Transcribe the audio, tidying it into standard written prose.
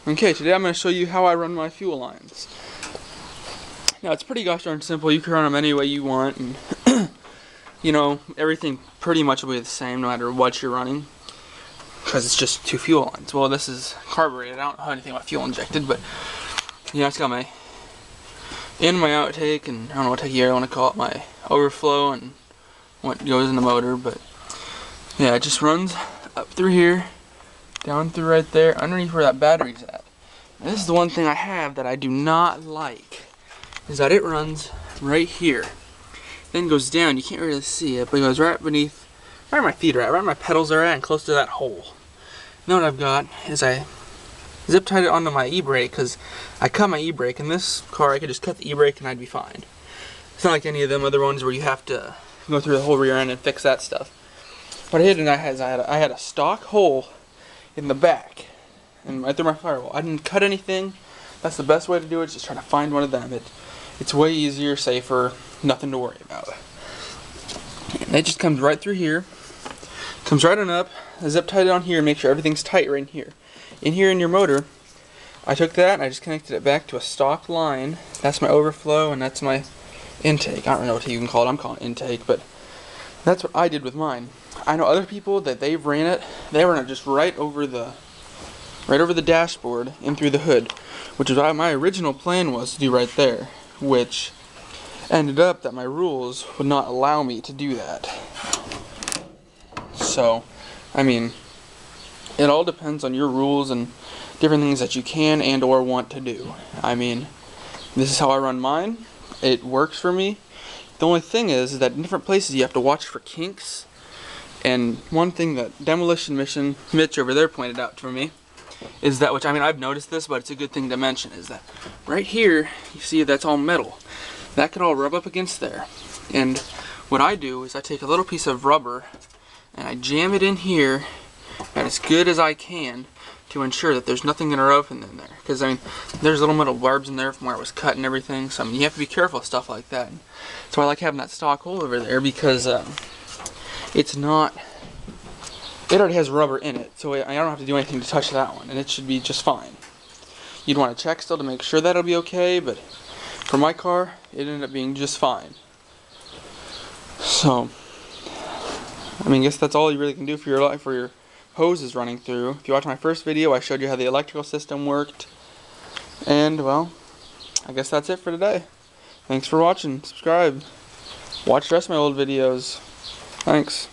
Okay, today I'm going to show you how I run my fuel lines. Now it's pretty gosh darn simple. You can run them any way you want, and you know, everything pretty much will be the same no matter what you're running, because it's just two fuel lines. Well, this is carbureted. I don't know anything about fuel injected, but you know, it's got my in, my outtake, and I don't know what year I want to call it, my overflow, and what goes in the motor. But yeah, it just runs up through here, down through right there, underneath where that battery's at. And this is the one thing I have that I do not like, is that it runs right here, then goes down. You can't really see it, but it goes right beneath, right where my feet are at, right where my pedals are at, and close to that hole. Now what I've got is I zip tied it onto my e-brake, because I cut my e-brake. In this car I could just cut the e-brake and I'd be fine. It's not like any of them other ones where you have to go through the whole rear end and fix that stuff. What I did is I had a stock hole in the back, and right through my firewall. I didn't cut anything. That's the best way to do it, just try to find one of them. It's way easier, safer, nothing to worry about. And it just comes right through here, comes right on up. I zip tied it on here and make sure everything's tight right in here. In here in your motor, I took that and I just connected it back to a stock line. That's my overflow and that's my intake. I don't know what you can call it. I'm calling it intake, but that's what I did with mine. I know other people that they ran it just right over the dashboard and through the hood, which is what my original plan was to do right there, which ended up that my rules would not allow me to do that. So, I mean, it all depends on your rules and different things that you can and or want to do. I mean, this is how I run mine. It works for me. The only thing is that in different places you have to watch for kinks. And one thing that Demolition Mission Mitch over there pointed out for me is that, which I mean I've noticed this, but it's a good thing to mention, is that right here you see that's all metal. That could all rub up against there. And what I do is I take a little piece of rubber and I jam it in here as good as I can to ensure that there's nothing gonna rub in there. Because I mean, there's little metal barbs in there from where it was cut and everything. So I mean, you have to be careful with stuff like that. So I like having that stock hole over there because it already has rubber in it, so I don't have to do anything to touch that one, and it should be just fine. You'd want to check still to make sure that it'll be okay, but for my car, it ended up being just fine. So, I mean, I guess that's all you really can do for your life, for your hoses running through. If you watched my first video, I showed you how the electrical system worked, and well, I guess that's it for today. Thanks for watching. Subscribe. Watch the rest of my old videos. Thanks.